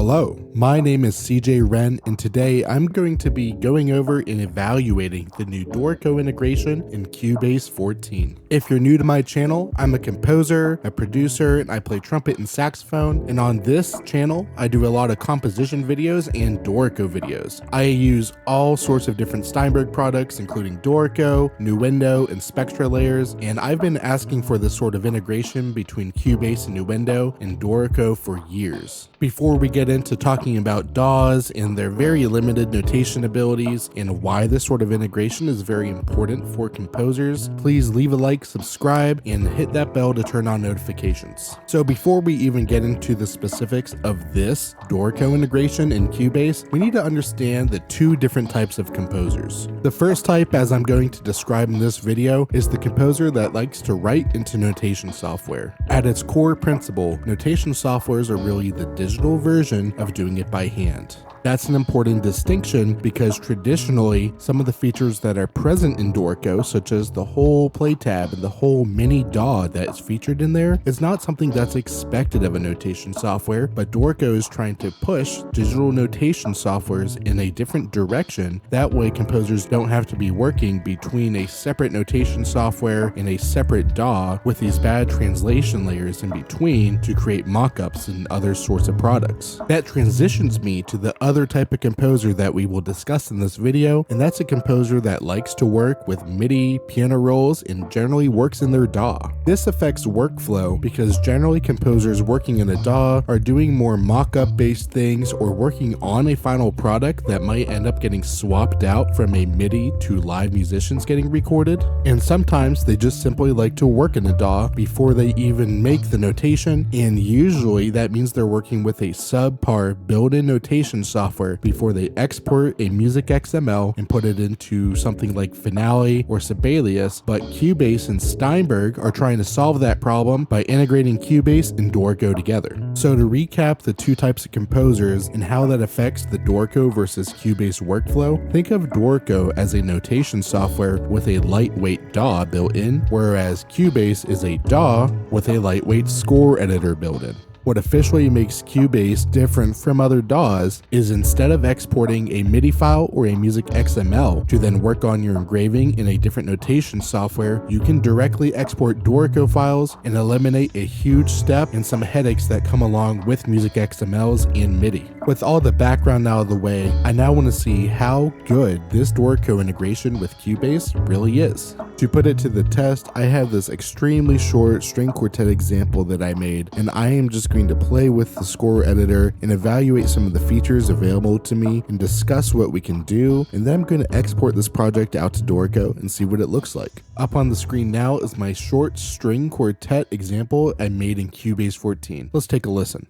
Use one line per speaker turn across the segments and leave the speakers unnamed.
Hello, my name is CJ Wren, and today I'm going to be going over and evaluating the new Dorico integration in Cubase 14. If you're new to my channel, I'm a composer, a producer, and I play trumpet and saxophone, and on this channel, I do a lot of composition videos and Dorico videos. I use all sorts of different Steinberg products, including Dorico, Nuendo, and Spectra layers, and I've been asking for this sort of integration between Cubase and Nuendo and Dorico for years. Before we get into talking about DAWs and their very limited notation abilities and why this sort of integration is very important for composers, please leave a like, subscribe, and hit that bell to turn on notifications. So before we even get into the specifics of this Dorico integration in Cubase, we need to understand the two different types of composers. The first type, as I'm going to describe in this video, is the composer that likes to write into notation software. At its core principle, notation softwares are really the digital version of doing it by hand. That's an important distinction because traditionally, some of the features that are present in Dorico, such as the whole play tab and the whole mini DAW that is featured in there, is not something that's expected of a notation software, but Dorico is trying to push digital notation softwares in a different direction. That way, composers don't have to be working between a separate notation software and a separate DAW with these bad translation layers in between to create mockups and other sorts of products. That transitions me to the other type of composer that we will discuss in this video, and that's a composer that likes to work with MIDI, piano rolls, and generally works in their DAW. This affects workflow because generally composers working in a DAW are doing more mock-up based things or working on a final product that might end up getting swapped out from a MIDI to live musicians getting recorded, and sometimes they just simply like to work in a DAW before they even make the notation, and usually that means they're working with a subpar built-in notation software before they export a music XML and put it into something like Finale or Sibelius, but Cubase and Steinberg are trying to solve that problem by integrating Cubase and Dorico together. So to recap the two types of composers and how that affects the Dorico versus Cubase workflow, think of Dorico as a notation software with a lightweight DAW built in, whereas Cubase is a DAW with a lightweight score editor built in. What officially makes Cubase different from other DAWs is instead of exporting a MIDI file or a music XML to then work on your engraving in a different notation software, you can directly export Dorico files and eliminate a huge step and some headaches that come along with music XMLs and MIDI. With all the background out of the way, I now want to see how good this Dorico integration with Cubase really is. To put it to the test, I have this extremely short string quartet example that I made, and I am just going to play with the score editor and evaluate some of the features available to me and discuss what we can do, and then I'm going to export this project out to Dorico and see what it looks like. Up on the screen now is my short string quartet example I made in Cubase 14. Let's take a listen.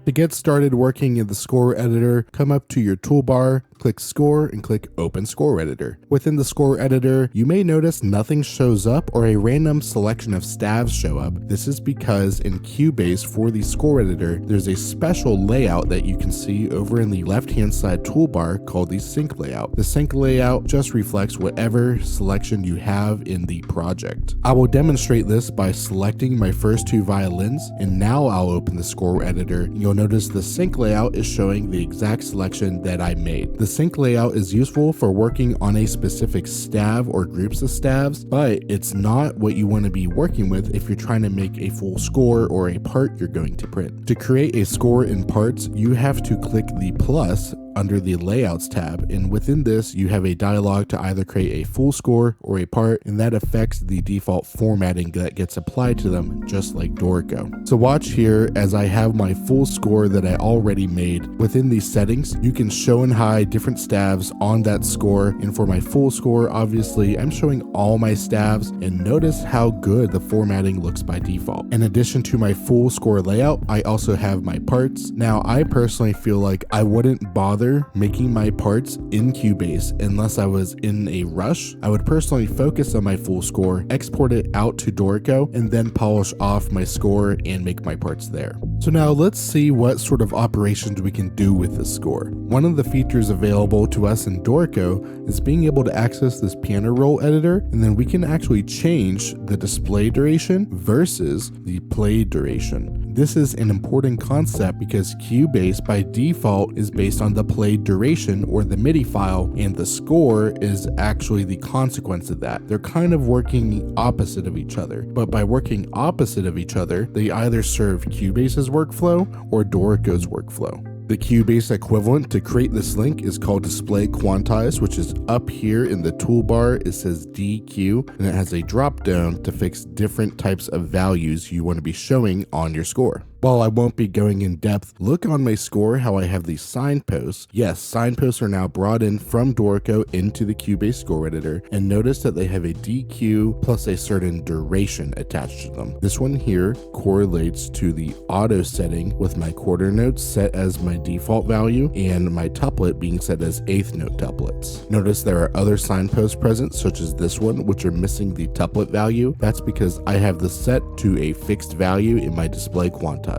To get started working in the score editor, come up to your toolbar, click Score, and click Open Score Editor. Within the score editor, you may notice nothing shows up or a random selection of stabs show up. This is because in Cubase for the score editor, there's a special layout that you can see over in the left-hand side toolbar called the sync layout. The sync layout just reflects whatever selection you have in the project. I will demonstrate this by selecting my first two violins, and now I'll open the score editor. You'll notice the sync layout is showing the exact selection that I made. The sync layout is useful for working on a specific stab or groups of stabs, but it's not what you want to be working with if you're trying to make a full score or a part you're going to print. To create a score in parts, you have to click the plus under the Layouts tab, and within this you have a dialog to either create a full score or a part, and that affects the default formatting that gets applied to them, just like Dorico. So watch here as I have my full score that I already made. Within these settings, you can show and hide different stabs on that score, and for my full score, obviously I'm showing all my stabs, and notice how good the formatting looks by default. In addition to my full score layout, I also have my parts. Now I personally feel like I wouldn't bother bother making my parts in Cubase unless I was in a rush. I would personally focus on my full score, export it out to Dorico, and then polish off my score and make my parts there. So now let's see what sort of operations we can do with this score. One of the features available to us in Dorico is being able to access this piano roll editor, and then we can actually change the display duration versus the play duration. This is an important concept because Cubase by default is based on the play duration or the MIDI file, and the score is actually the consequence of that. They're kind of working opposite of each other, but by working opposite of each other, they either serve Cubase's workflow or Dorico's workflow. The Cubase equivalent to create this link is called Display Quantize, which is up here in the toolbar. It says DQ, and it has a drop down to fix different types of values you want to be showing on your score. While I won't be going in depth, look on my score how I have these signposts. Yes, signposts are now brought in from Dorico into the Cubase score editor, and notice that they have a DQ plus a certain duration attached to them. This one here correlates to the auto setting with my quarter notes set as my default value and my tuplet being set as eighth note tuplets. Notice there are other signposts present, such as this one, which are missing the tuplet value. That's because I have this set to a fixed value in my display quantize.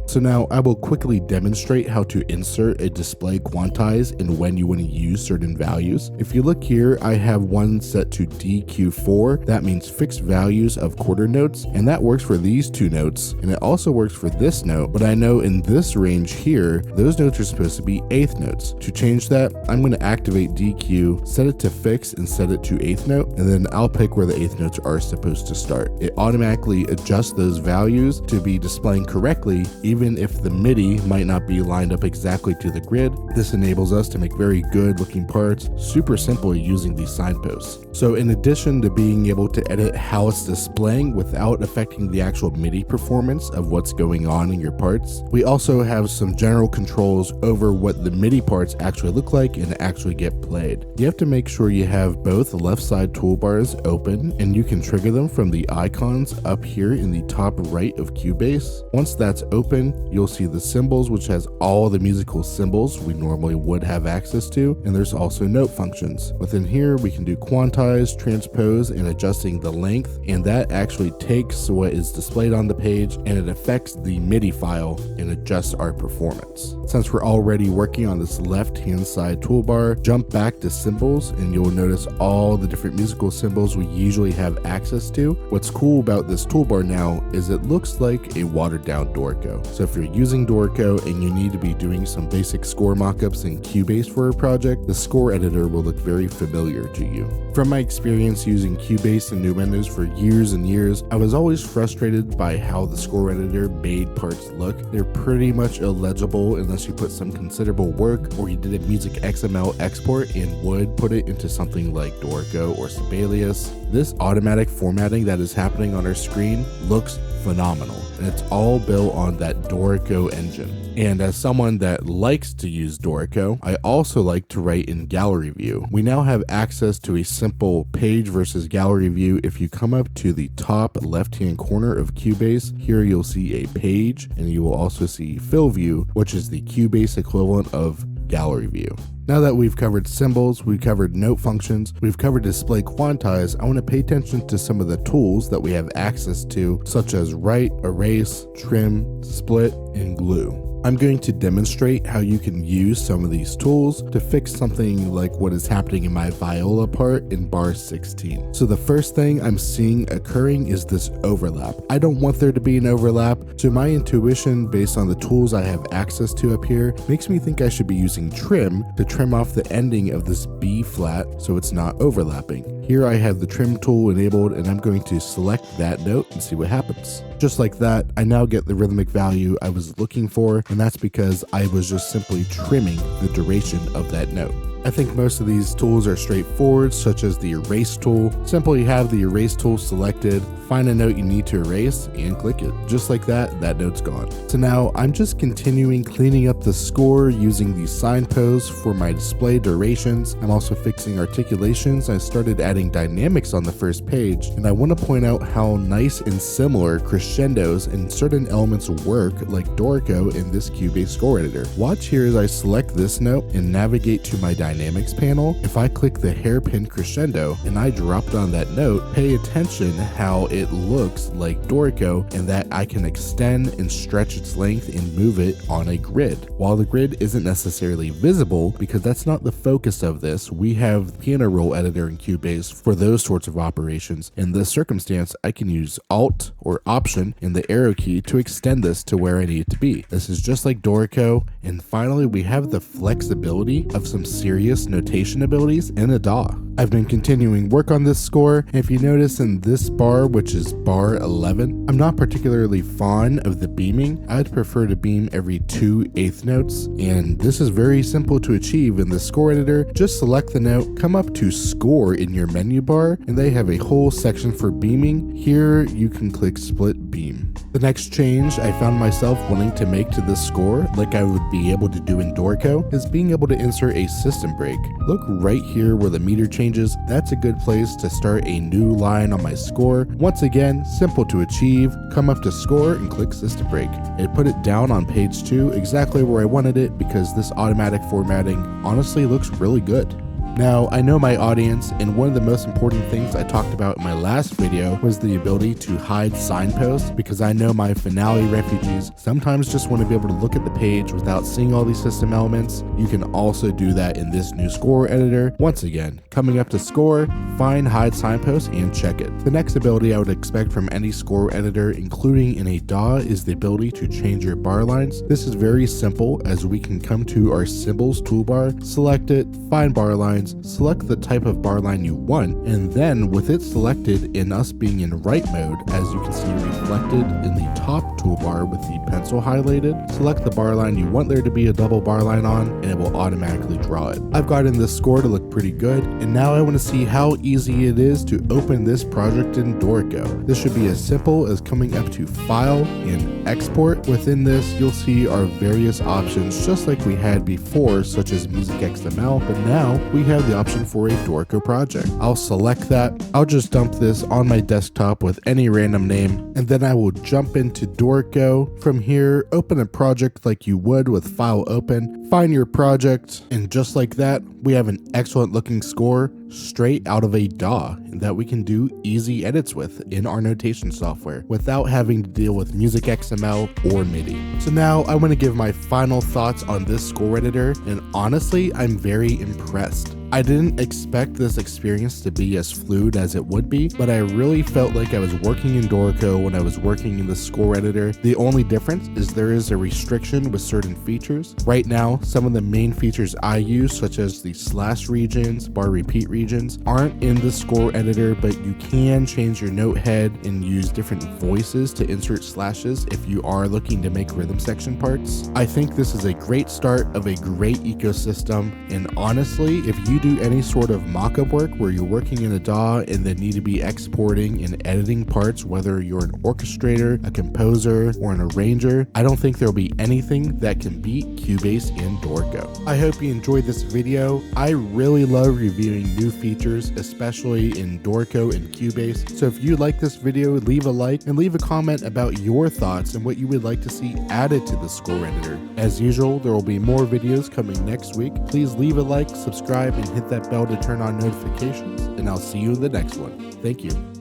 So now I will quickly demonstrate how to insert a display quantize and when you want to use certain values. If you look here, I have one set to DQ4. That means fixed values of quarter notes, and that works for these two notes, and it also works for this note, but I know in this range here, those notes are supposed to be eighth notes. To change that, I'm going to activate DQ, set it to fixed and set it to eighth note, and then I'll pick where the eighth notes are supposed to start. It automatically adjusts those values to be displaying correctly, even if the MIDI might not be lined up exactly to the grid. This enables us to make very good looking parts super simply using these signposts. So in addition to being able to edit how it's displaying without affecting the actual MIDI performance of what's going on in your parts, we also have some general controls over what the MIDI parts actually look like and actually get played. You have to make sure you have both left side toolbars open, and you can trigger them from the icons up here in the top right of Cubase. Once that's open, you'll see the symbols, which has all the musical symbols we normally would have access to, and there's also note functions. Within here, we can do quantize, transpose, and adjusting the length, and that actually takes what is displayed on the page and it affects the MIDI file and adjusts our performance. Since we're already working on this left-hand side toolbar, jump back to symbols and you'll notice all the different musical symbols we usually have access to. What's cool about this toolbar now is it looks like a watered-down Dorico. So if you're using Dorico and you need to be doing some basic score mockups in Cubase for a project, the score editor will look very familiar to you. From my experience using Cubase and Numendos for years and years, I was always frustrated by how the score editor made parts look. They're pretty much illegible unless you put some considerable work or you did a music XML export and would put it into something like Dorico or Sibelius. This automatic formatting that is happening on our screen looks phenomenal, and it's all built on that Dorico engine. And as someone that likes to use Dorico, I also like to write in gallery view. We now have access to a simple page versus gallery view. If you come up to the top left-hand corner of Cubase, here you'll see a page, and you will also see fill view, which is the Cubase equivalent of gallery view. Now that we've covered symbols, we've covered note functions, we've covered display quantize, I want to pay attention to some of the tools that we have access to, such as write, erase, trim, split, and glue. I'm going to demonstrate how you can use some of these tools to fix something like what is happening in my viola part in bar 16. So the first thing I'm seeing occurring is this overlap. I don't want there to be an overlap, so my intuition based on the tools I have access to up here makes me think I should be using trim to trim off the ending of this B flat so it's not overlapping. Here I have the trim tool enabled, and I'm going to select that note and see what happens. Just like that, I now get the rhythmic value I was looking for, and that's because I was just simply trimming the duration of that note. I think most of these tools are straightforward, such as the erase tool. Simply have the erase tool selected, find a note you need to erase, and click it. Just like that, that note's gone. So now I'm just continuing cleaning up the score using the signposts for my display durations. I'm also fixing articulations. I started adding dynamics on the first page, and I want to point out how nice and similar crescendos and certain elements work like Dorico in this Cubase score editor. Watch here as I select this note and navigate to my dynamics panel. If I click the hairpin crescendo and I dropped on that note, pay attention how it looks like Dorico and that I can extend and stretch its length and move it on a grid. While the grid isn't necessarily visible, because that's not the focus of this, we have piano roll editor in Cubase for those sorts of operations. In this circumstance, I can use Alt or Option and the arrow key to extend this to where I need it to be. This is just like Dorico. And finally, we have the flexibility of some serious notation abilities in a DAW. I've been continuing work on this score, and if you notice in this bar, which is bar 11, I'm not particularly fond of the beaming. I'd prefer to beam every 2/8 notes, and this is very simple to achieve in the score editor. Just select the note, come up to score in your menu bar, and they have a whole section for beaming. Here you can click split beam. The next change I found myself wanting to make to this score, like I would be able to do in Dorico, is being able to insert a system break. Look right here where the meter changes. That's a good place to start a new line on my score. Once again, simple to achieve. Come up to score and click system break. It put it down on page 2 exactly where I wanted it because this automatic formatting honestly looks really good. Now, I know my audience, and one of the most important things I talked about in my last video was the ability to hide signposts, because I know my finale refugees sometimes just want to be able to look at the page without seeing all these system elements. You can also do that in this new score editor. Once again, coming up to score, find hide signposts and check it. The next ability I would expect from any score editor, including in a DAW, is the ability to change your bar lines. This is very simple, as we can come to our symbols toolbar, select it, find bar lines, select the type of bar line you want, and then with it selected and us being in write mode, as you can see reflected in the top toolbar with the pencil highlighted, select the bar line you want there to be a double bar line on, and it will automatically draw it. I've gotten this score to look pretty good, and now I want to see how easy it is to open this project in Dorico. This should be as simple as coming up to File and Export. Within this, you'll see our various options just like we had before, such as Music XML, but now we have the option for a Dorico project. I'll select that. I'll just dump this on my desktop with any random name, and then I will jump into Dorico. From here, open a project like you would with File Open, find your project, and just like that, we have an excellent looking score straight out of a DAW that we can do easy edits with in our notation software without having to deal with Music XML or MIDI. So now I want to give my final thoughts on this score editor, and honestly, I'm very impressed. I didn't expect this experience to be as fluid as it would be, but I really felt like I was working in Dorico when I was working in the score editor. The only difference is there is a restriction with certain features. Right now, some of the main features I use, such as the slash regions, bar repeat regions, aren't in the score editor, but you can change your note head and use different voices to insert slashes if you are looking to make rhythm section parts. I think this is a great start of a great ecosystem, and honestly, if you do any sort of mock-up work where you're working in a DAW and then need to be exporting and editing parts, whether you're an orchestrator, a composer, or an arranger, I don't think there'll be anything that can beat Cubase and Dorico. I hope you enjoyed this video. I really love reviewing new features, especially in Dorico and Cubase. So if you like this video, leave a like and leave a comment about your thoughts and what you would like to see added to the score editor. As usual, there will be more videos coming next week. Please leave a like, subscribe, and hit that bell to turn on notifications, and I'll see you in the next one. Thank you.